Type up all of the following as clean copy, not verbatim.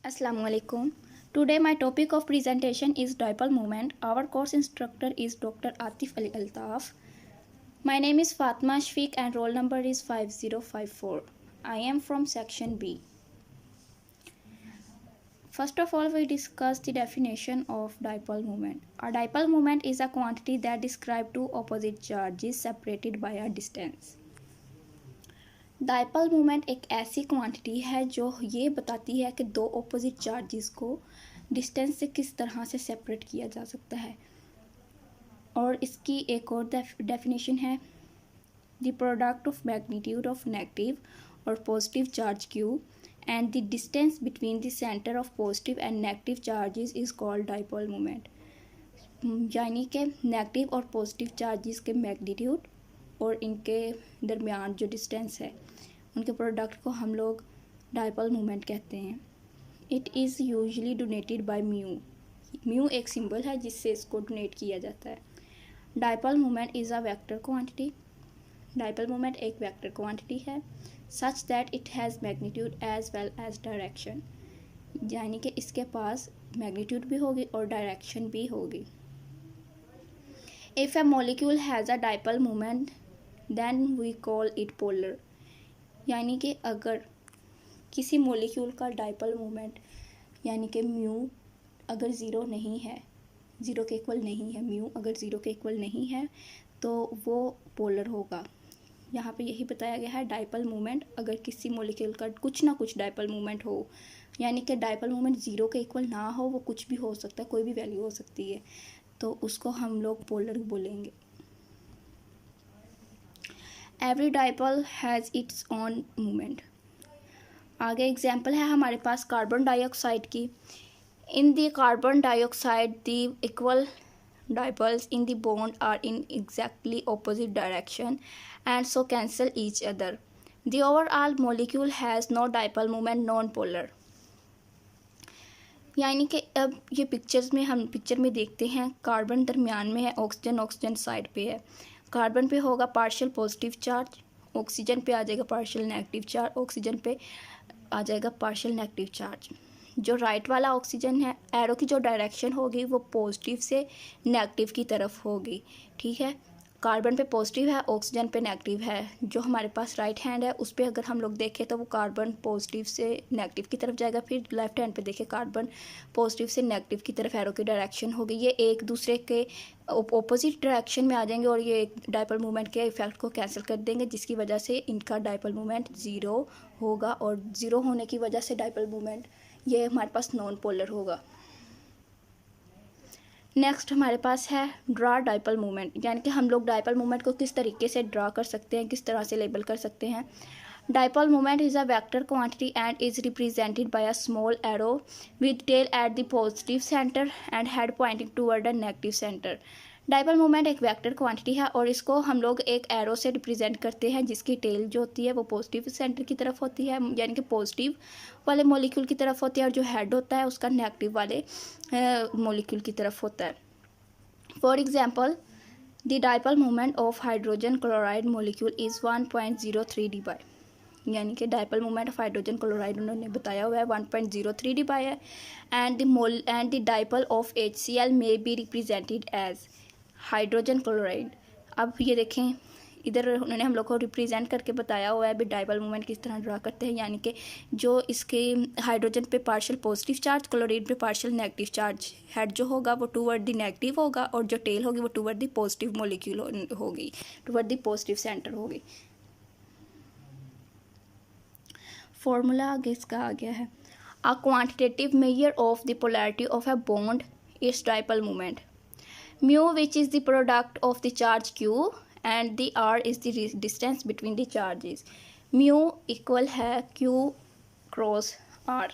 Assalamualaikum. Today my topic of presentation is dipole moment. Our course instructor is Dr. Atif Ali Altaf. My name is Fatma Shfiq and roll number is 5054. I am from section B. First of all, we discuss the definition of dipole moment. A dipole moment is a quantity that describes two opposite charges separated by a distance. Dipole moment एक ऐसी quantity है जो ये बताती है कि दो opposite charges को डिस्टेंस से किस तरह से सेपरेट किया जा सकता है। और इसकी एक और डेफिनेशन है, the product of magnitude of negative और positive charge Q and the distance between the centre of positive and negative charges is called dipole moment. यानी कि नेगेटिव और पॉजिटिव चार्जेस के मैग्नीट्यूड और इनके दरमियान जो डिस्टेंस है उनके प्रोडक्ट को हम लोग डायपोल मोमेंट कहते हैं। It is usually donated by mu. Mu एक सिंबल है जिससे इसको डोनेट किया जाता है। Dipole moment is a vector quantity. Dipole moment एक वेक्टर क्वांटिटी है such that it has magnitude as well as direction, यानी कि इसके पास मैग्नीट्यूड भी होगी और डायरेक्शन भी होगी। If a molecule has a dipole moment then we call it polar. यानी कि अगर किसी मॉलिक्यूल का डायपोल मोमेंट यानी कि म्यू अगर ज़ीरो नहीं है, ज़ीरो के इक्वल नहीं है, म्यू अगर ज़ीरो के इक्वल नहीं है तो वो पोलर होगा। यहाँ पे यही बताया गया है, डायपोल मोमेंट अगर किसी मॉलिक्यूल का कुछ ना कुछ डायपोल मोमेंट हो, यानी कि डायपोल मोमेंट ज़ीरो के इक्वल ना हो, वो कुछ भी हो सकता है, कोई भी वैल्यू हो सकती है, तो उसको हम लोग पोलर बोलेंगे। Every dipole has its own moment. आगे एग्जाम्पल है हमारे पास कार्बन डाइऑक्साइड की। In the carbon dioxide the equal dipoles in the bond are in exactly opposite direction and so cancel each other. The overall molecule has no dipole moment, non-polar. यानी कि अब ये pictures में हम picture में देखते हैं, कार्बन दरमियान में है, ऑक्सीजन साइड पे है। कार्बन पे होगा पार्शियल पॉजिटिव चार्ज, ऑक्सीजन पे आ जाएगा पार्शियल नेगेटिव चार्ज, ऑक्सीजन पे आ जाएगा पार्शियल नेगेटिव चार्ज। जो राइट वाला ऑक्सीजन है, एरो की जो डायरेक्शन होगी वो पॉजिटिव से नेगेटिव की तरफ होगी। ठीक है, कार्बन पे पॉजिटिव है, ऑक्सीजन पे नेगेटिव है। जो हमारे पास राइट हैंड है उस पर अगर हम लोग देखें तो वो कार्बन पॉजिटिव से नेगेटिव की तरफ जाएगा। फिर लेफ्ट हैंड पे देखें, कार्बन पॉजिटिव से नेगेटिव की तरफ एरो की डायरेक्शन होगी। ये एक दूसरे के ऑपोजिट डायरेक्शन में आ जाएंगे और ये एक डायपोल मूवमेंट के इफेक्ट को कैंसिल कर देंगे, जिसकी वजह से इनका डायपोल मूवमेंट ज़ीरो होगा। और ज़ीरो होने की वजह से डायपोल मूवमेंट ये हमारे पास नॉन पोलर होगा। नेक्स्ट हमारे पास है ड्रा डायपोल मूवमेंट, यानी कि हम लोग डायपोल मूवमेंट को किस तरीके से ड्रा कर सकते हैं, किस तरह से लेबल कर सकते हैं। Dipole movement is a vector quantity and is represented by a small arrow with tail at the positive centre and head pointing toward the negative centre. Dipole movement एक वेक्टर क्वांटिटी है और इसको हम लोग एक एरो से represent करते हैं, जिसकी टेल जो होती है वो पॉजिटिव सेंटर की तरफ होती है, यानी कि पॉजिटिव वाले मॉलिक्यूल की तरफ होती है, और जो हेड होता है उसका नेगेटिव वाले मॉलिक्यूल की तरफ होता है। For example, the dipole movement of hydrogen chloride molecule is 1.03 dB। यानी कि dipole movement of hydrogen chloride उन्होंने बताया हुआ है 1.03 dB है। And the dipole of HCl may be represented as hydrogen chloride. अब ये देखें, इधर उन्होंने हम लोग को रिप्रेजेंट करके बताया हुआ है भी डायपोल मूवमेंट किस तरह ड्रा करते हैं। यानी कि जो इसके हाइड्रोजन पे पार्शियल पॉजिटिव चार्ज, क्लोरीन पे पार्शियल नेगेटिव चार्ज, हेड जो होगा वो टूवर्ड द नेगेटिव होगा और जो टेल होगी वो टूवर्ड द पॉजिटिव मॉलिक्यूल होगी, टूवर्ड द पॉजिटिव सेंटर होगी। फॉर्मूला आगे इसका आ गया है, a quantitative measure of the polarity of a bond is dipole movement. Mu, which is the product of the charge Q, and the R is the distance between the charges. Mu equal है Q cross R।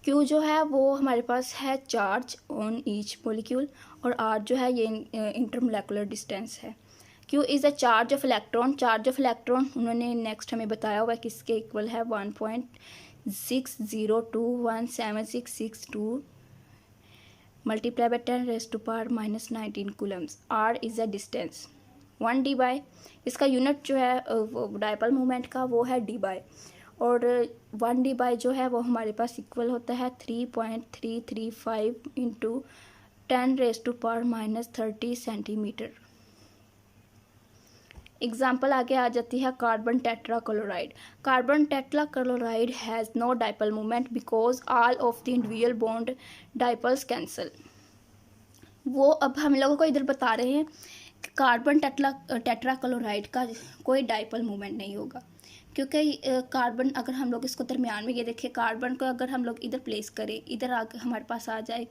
Q जो है वो हमारे पास है charge on each molecule और R जो है ये इंटरमोलेकुलर डिस्टेंस है। Q is the charge of electron. Charge of electron उन्होंने नेक्स्ट हमें बताया हुआ है किसके इक्वल है 1.60217662 multiply by 10 raised to power minus 19 coulombs. R is a distance 1 dB। इसका यूनिट जो है डायपोल मूवमेंट का वो है dB और 1d जो है वो हमारे पास इक्वल होता है 3.335 इंटू 10⁻⁻30 सेंटीमीटर। एग्जाम्पल आगे आ जाती है carbon tetrachloride. Carbon tetrachloride has no dipole moment because all of the individual bond dipoles cancel. वो अब हम लोगों को इधर बता रहे हैं कि कार्बन टेट्राक्लोराइड का कोई डाइपल मोमेंट नहीं होगा, क्योंकि कार्बन अगर हम लोग इसको दरमियान में ये देखें, कार्बन को अगर हम लोग इधर प्लेस करें, इधर आगे हमारे पास आ जाए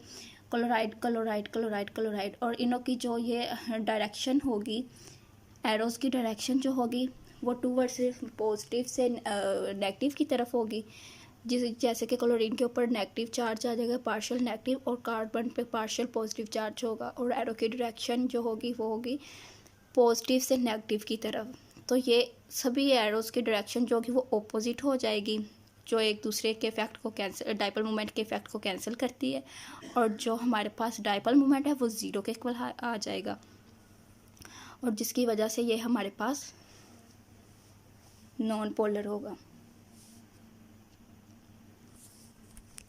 क्लोराइड क्लोराइड क्लोराइड क्लोराइड, और इनों की जो ये डायरेक्शन होगी, एरोज की डायरेक्शन जो होगी वो टूवर्ड्स पॉजिटिव से नेगेटिव की तरफ होगी। जैसे कि क्लोरीन के ऊपर नेगेटिव चार्ज आ जाएगा, पार्शियल नेगेटिव, और कार्बन पे पार्शियल पॉजिटिव चार्ज होगा, और एरो की डायरेक्शन जो होगी वो होगी पॉजिटिव से नेगेटिव की तरफ। तो ये सभी एरोज की डायरेक्शन जो होगी वो ऑपोजिट हो जाएगी, जो एक दूसरे के इफेक्ट को कैंसिल, डाइपल मोमेंट के इफेक्ट को कैंसिल करती है, और जो हमारे पास डाइपल मोमेंट है वो ज़ीरो के इक्वल आ जाएगा, और जिसकी वजह से ये हमारे पास नॉन पोलर होगा,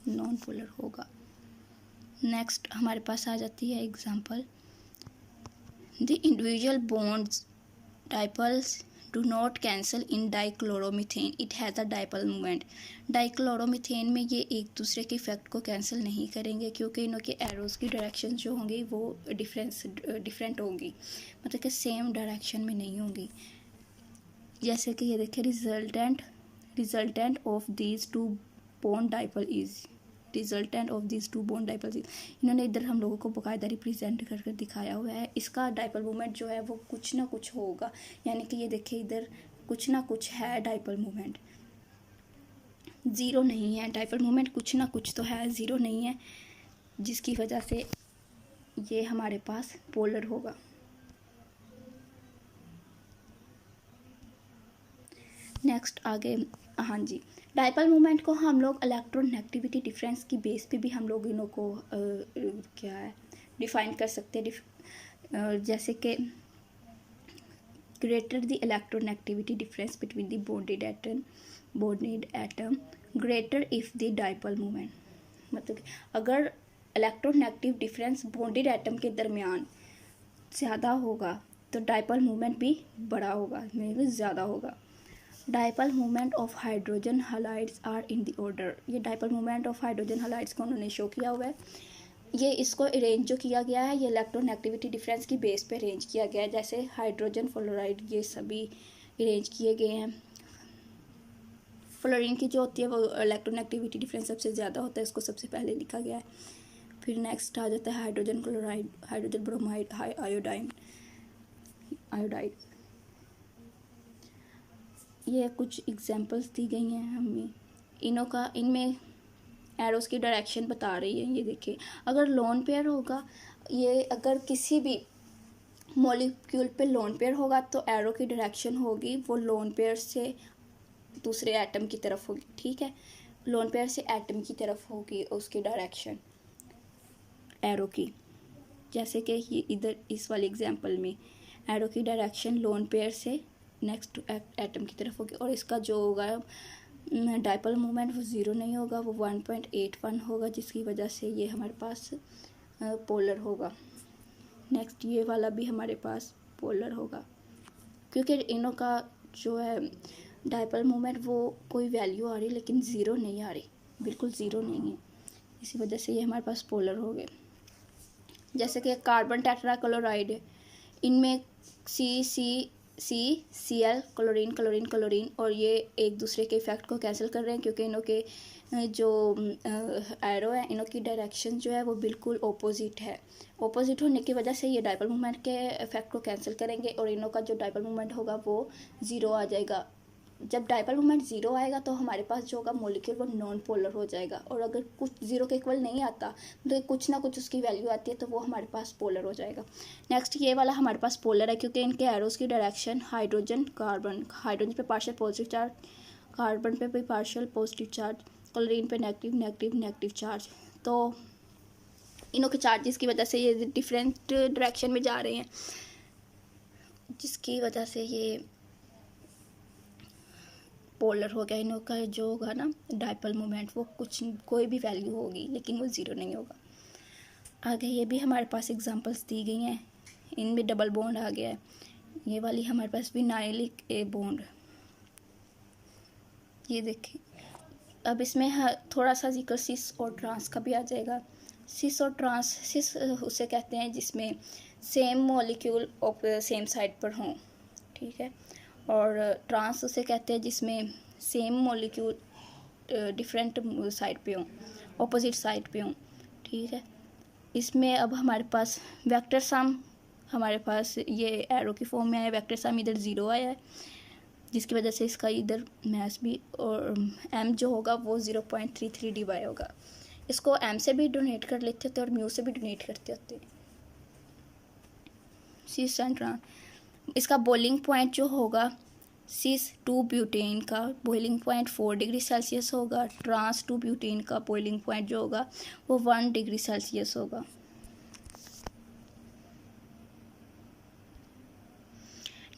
नॉन पोलर होगा। नेक्स्ट हमारे पास आ जाती है example, the individual bonds dipoles do not cancel in dichloromethane, it has a dipole moment. Dichloromethane में ये एक दूसरे के इफेक्ट को कैंसिल नहीं करेंगे, क्योंकि इनों के एरोज की डायरेक्शन जो होंगी वो डिफरेंट होंगी, मतलब कि सेम डायरेक्शन में नहीं होंगी। जैसे कि ये देखिए, resultant of these two bond dipole is, resultant of this two bond dipoles. इन्होंने इधर हम लोगों को बाकायदा रिप्रेजेंट करके दिखाया हुआ है। इसका डाइपल मोमेंट जो है वो कुछ ना कुछ होगा, यानी कि ये देखिए इधर कुछ ना कुछ है डाइपल मोमेंट, ज़ीरो नहीं है। डाइपल मोमेंट कुछ ना कुछ तो है, ज़ीरो नहीं है, जिसकी वजह से ये हमारे पास पोलर होगा। नेक्स्ट आगे, हाँ जी, डाइपल मोमेंट को हम लोग इलेक्ट्रोनेगेटिविटी डिफरेंस की बेस पे भी हम लोग इनों को क्या है डिफाइन कर सकते हैं। जैसे कि greater the electronegativity difference between the bonded atom greater if the dipole moment, मतलब अगर इलेक्ट्रोनेगेटिव डिफरेंस बॉन्डेड एटम के दरमियान ज़्यादा होगा तो डाइपल मोमेंट भी बड़ा होगा, मतलब ज़्यादा होगा। Dipole moment of hydrogen halides are in the order, ये dipole moment of hydrogen halides को उन्होंने शो किया हुआ है। ये इसको अरेंज जो किया गया है, ये इलेक्ट्रोनेगेटिविटी डिफरेंस की बेस पे अरेंज किया गया है, जैसे हाइड्रोजन, फ्लोराइड, ये सभी अरेंज किए गए हैं। फ्लोरीन की जो होती है वो इलेक्ट्रोनेगेटिविटी डिफरेंस सबसे ज़्यादा होता है, इसको सबसे पहले लिखा गया है। फिर नेक्स्ट आ जाता है hydrogen chloride, hydrogen bromide, iodide. ये कुछ एग्जांपल्स दी गई हैं हमें इनों का, इनमें एरोस की डायरेक्शन बता रही है। ये देखिए, अगर लोन पेयर होगा, ये अगर किसी भी मॉलिक्यूल पे लोन पेयर होगा तो एरो की डायरेक्शन होगी वो लोन पेयर से दूसरे एटम की तरफ होगी, ठीक है, लोन पेयर से एटम की तरफ होगी उसकी डायरेक्शन एरो की। जैसे कि ये इधर इस वाले एग्जांपल में एरो की डायरेक्शन लोन पेयर से नेक्स्ट एटम की तरफ होगी, और इसका जो होगा डाइपल मोमेंट वो ज़ीरो नहीं होगा, वो 1.81 होगा, जिसकी वजह से ये हमारे पास पोलर होगा। नेक्स्ट ये वाला भी हमारे पास पोलर होगा, क्योंकि इनों का जो है डाइपल मोमेंट वो कोई वैल्यू आ रही लेकिन ज़ीरो नहीं आ रही, बिल्कुल ज़ीरो नहीं है, इसी वजह से ये हमारे पास पोलर हो गए। जैसे कि कार्बन टेट्राक्लोराइड है, इनमें CCl क्लोरीन क्लोरीन क्लोरीन, और ये एक दूसरे के इफेक्ट को कैंसिल कर रहे हैं, क्योंकि इनों के जो एरो है, इनों की डायरेक्शन जो है वो बिल्कुल ऑपोजिट है। ऑपोजिट होने की वजह से ये डाइपल मोमेंट के इफेक्ट को कैंसिल करेंगे, और इनों का जो डाइपल मोमेंट होगा वो ज़ीरो आ जाएगा। जब डाइपल मोमेंट ज़ीरो आएगा तो हमारे पास जो होगा मॉलिक्यूल वो नॉन पोलर हो जाएगा, और अगर कुछ ज़ीरो के इक्वल नहीं आता तो कुछ ना कुछ उसकी वैल्यू आती है तो वो हमारे पास पोलर हो जाएगा। नेक्स्ट ये वाला हमारे पास पोलर है, क्योंकि इनके एरोस की डायरेक्शन हाइड्रोजन कार्बन, हाइड्रोजन पे पार्शियल पॉजिटिव चार्ज, कार्बन पे भी पार्शियल पॉजिटिव चार्ज, क्लोरीन पे नेगेटिव नेगेटिव नेगेटिव चार्ज, तो इनों के चार्जेस की वजह से ये डिफरेंट डायरेक्शन में जा रहे हैं, जिसकी वजह से ये पोलर हो गया, इनों का जो होगा ना डाइपोल मोमेंट वो कोई भी वैल्यू होगी लेकिन वो ज़ीरो नहीं होगा। आगे ये भी हमारे पास एग्जांपल्स दी गई हैं, इनमें डबल बॉन्ड आ गया है। ये वाली हमारे पास विनाइलिक ए बॉन्ड, ये देखें। अब इसमें थोड़ा सा जिक्र सिस और ट्रांस का भी आ जाएगा। सिस और ट्रांस, सिस उसे कहते हैं जिसमें सेम मॉलिक्यूल सेम साइड पर हों, ठीक है, और ट्रांस उसे कहते हैं जिसमें सेम मॉलिक्यूल डिफरेंट साइड पे हों, ऑपोजिट साइड पे हों, ठीक है। इसमें अब हमारे पास वेक्टर सम, हमारे पास ये एरो की फॉर्म में आया, वेक्टर सम इधर 0 आया है, जिसकी वजह से इसका इधर मैथ भी और m जो होगा वो 0.33 dy होगा। इसको m से भी डोनेट कर लेते होते और म्यू से भी डोनेट करते होते। सिस एंड ट्रांस, इसका बॉइलिंग पॉइंट जो होगा सिस 2 ब्यूटेन का बॉइलिंग पॉइंट 4 डिग्री सेल्सियस होगा, ट्रांस 2 ब्यूटेन का बॉइलिंग पॉइंट जो होगा वो 1 डिग्री सेल्सियस होगा।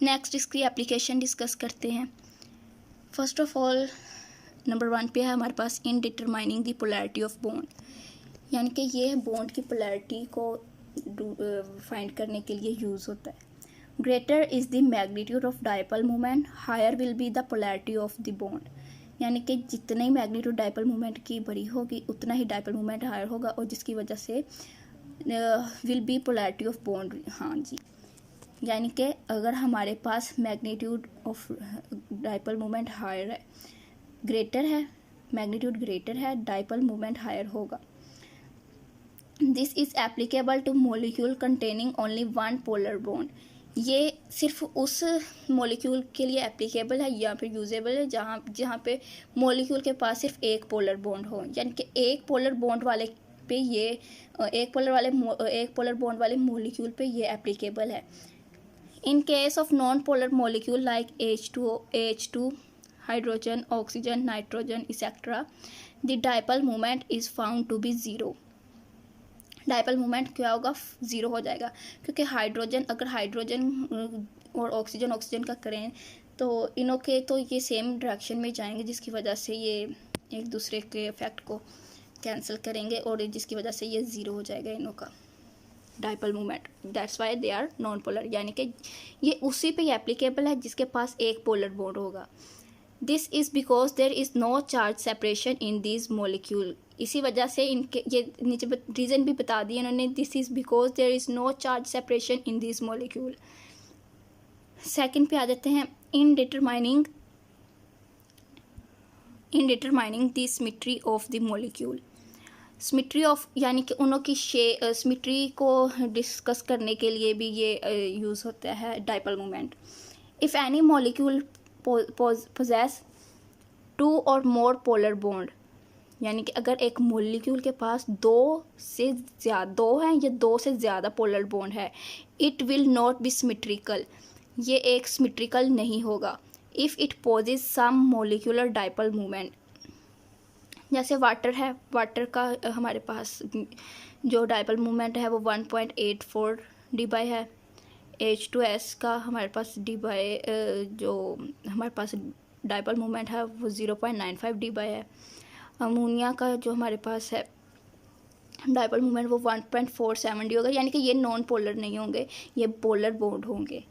नेक्स्ट इसकी एप्लीकेशन डिस्कस करते हैं। फर्स्ट ऑफ ऑल नंबर 1 पे है हमारे पास in determining the polarity of bond, यानी कि ये बॉन्ड की पोलैरिटी को फाइंड करने के लिए यूज़ होता है। Greater is the magnitude of dipole moment, higher will be the polarity of the bond, यानी कि जितना ही मैग्नीट्यूड डाइपोल मोमेंट की बड़ी होगी उतना ही डाइपोल मोमेंट हायर होगा, और जिसकी वजह से will be polarity of bond. हाँ जी, यानी कि अगर हमारे पास magnitude of dipole moment higher है, ग्रेटर है, मैग्नीट्यूड ग्रेटर है, डाइपोल मोमेंट हायर होगा। This is applicable to molecule containing only 1 polar bond, ये सिर्फ उस मॉलिक्यूल के लिए एप्लीकेबल है या फिर यूजेबल है जहाँ पे मॉलिक्यूल के पास सिर्फ एक पोलर बॉन्ड हो, यानी कि एक पोलर बॉन्ड वाले पे ये एक पोलर बॉन्ड वाले मॉलिक्यूल पे ये एप्लीकेबल है। In case of non-polar molecule like H2, hydrogen, oxygen, nitrogen, etc., the dipole moment is found to be 0. Dipole moment क्या होगा, 0 हो जाएगा, क्योंकि हाइड्रोजन, अगर हाइड्रोजन और ऑक्सीजन का करें तो इनों के तो ये सेम डायरेक्शन में जाएंगे, जिसकी वजह से ये एक दूसरे के इफेक्ट को कैंसिल करेंगे और जिसकी वजह से ये 0 हो जाएगा इनों का dipole moment. That's why they are non polar, यानी कि ये उसी पे एप्लीकेबल है जिसके पास एक पोलर बॉन्ड होगा। This is because there is no charge separation in this molecule, इसी वजह से इनके ये नीचे रीज़न भी बता दिए इन्होंने, this is because there is no charge separation in this molecule. Second पे आ जाते हैं in determining the symmetry of the molecule. Symmetry of, यानी कि उनों की सिमेट्री को डिस्कस करने के लिए भी ये यूज़ होता है dipole moment. If any molecule possesses 2 और मोर पोलर बॉन्ड, यानी कि अगर एक मॉलिक्यूल के पास 2 है या 2 से ज़्यादा पोलर बॉन्ड है, it will not be symmetrical, ये एक सिमेट्रिकल नहीं होगा। If it possesses some molecular dipole moment, जैसे वाटर है, वाटर का हमारे पास जो डाइपोल मोमेंट है वो 1.84 dy है। H2S का हमारे पास जो हमारे पास डाइपोल मोमेंट है वो 0.95 dy है। अमोनिया का जो हमारे पास है डाइपोल मोमेंट वो 1.47 dy होगा, यानी कि ये नॉन पोलर नहीं होंगे, ये पोलर बॉन्ड होंगे।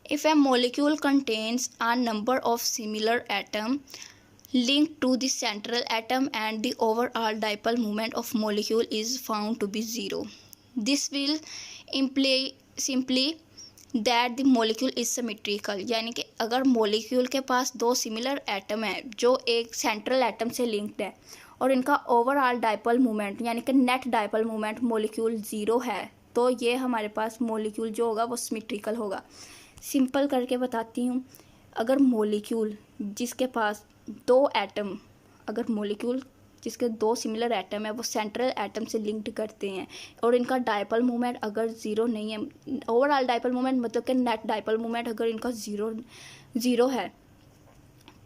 If a molecule contains a number of similar atoms linked to the central atom and the overall dipole moment of molecule is found to be 0, this will imply simply that the molecule is symmetrical, यानी कि अगर molecule के पास 2 similar atom है जो एक central atom से linked है और इनका overall dipole moment यानी कि net dipole moment molecule 0 है, तो ये हमारे पास molecule जो होगा वो symmetrical होगा। सिंपल करके बताती हूँ, अगर मॉलिक्यूल जिसके पास 2 एटम, अगर मॉलिक्यूल जिसके 2 सिमिलर एटम है वो सेंट्रल एटम से लिंक्ड करते हैं और इनका डाइपोल मोमेंट अगर 0 नहीं है, ओवरऑल डाइपोल मोमेंट मतलब कि नेट डाइपोल मोमेंट अगर इनका 0 है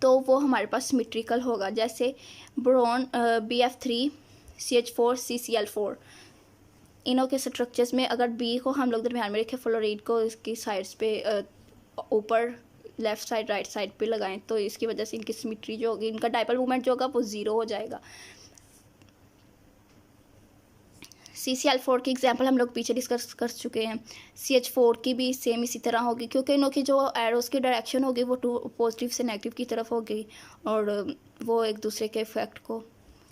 तो वो हमारे पास सिमेट्रिकल होगा। जैसे बोरॉन BF3CH4 CCl4, इनों के स्ट्रक्चर्स में अगर बी को हम लोग दरम्यान में रखें, फ्लोरीन को इसकी साइड्स पे ऊपर लेफ़्ट साइड राइट साइड पे लगाएं तो इसकी वजह से इनकी सिमेट्री जो होगी, इनका डाइपोल मोमेंट जो होगा वो ज़ीरो हो जाएगा। CCl4 की एग्जांपल हम लोग पीछे डिस्कस कर चुके हैं। CH4 की भी सेम इसी तरह होगी, क्योंकि इनों की जो एरोस की डायरेक्शन होगी वो पॉजिटिव से नेगेटिव की तरफ होगी और वो एक दूसरे के इफेक्ट को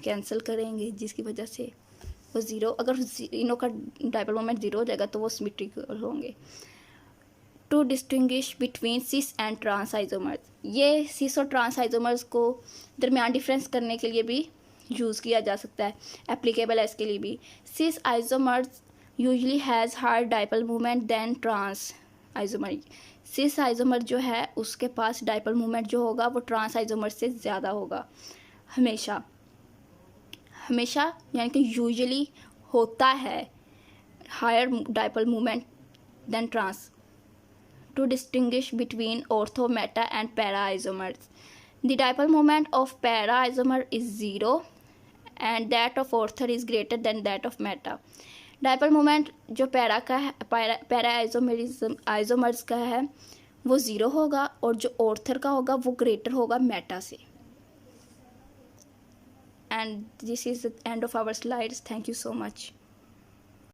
कैंसिल करेंगे, जिसकी वजह से वो ज़ीरो, अगर इनों का डाइपोल मोमेंट ज़ीरो हो जाएगा तो वो सिमेट्रिकल होंगे। To distinguish between cis and trans isomers, ये सिस और ट्रांस आइसोमर्स को दरमियान डिफरेंस करने के लिए भी यूज़ किया जा सकता है, एप्लीकेबल है इसके लिए भी। Cis isomers usually has higher dipole moment than trans isomer. Cis isomer जो है उसके पास डाइपोल मोमेंट जो होगा वो ट्रांस आइसोमर से ज़्यादा होगा, हमेशा हमेशा यानी कि यूजुअली होता है higher dipole moment than trans. To distinguish between ortho, meta and para isomers, the dipole moment of para isomer is zero and that of ortho is greater than that of meta. Dipole moment जो para का है, para isomers का है वो zero होगा और जो Arthur का होगा वो ग्रेटर होगा मेटा से। And this is the end of our slides. Thank you so much.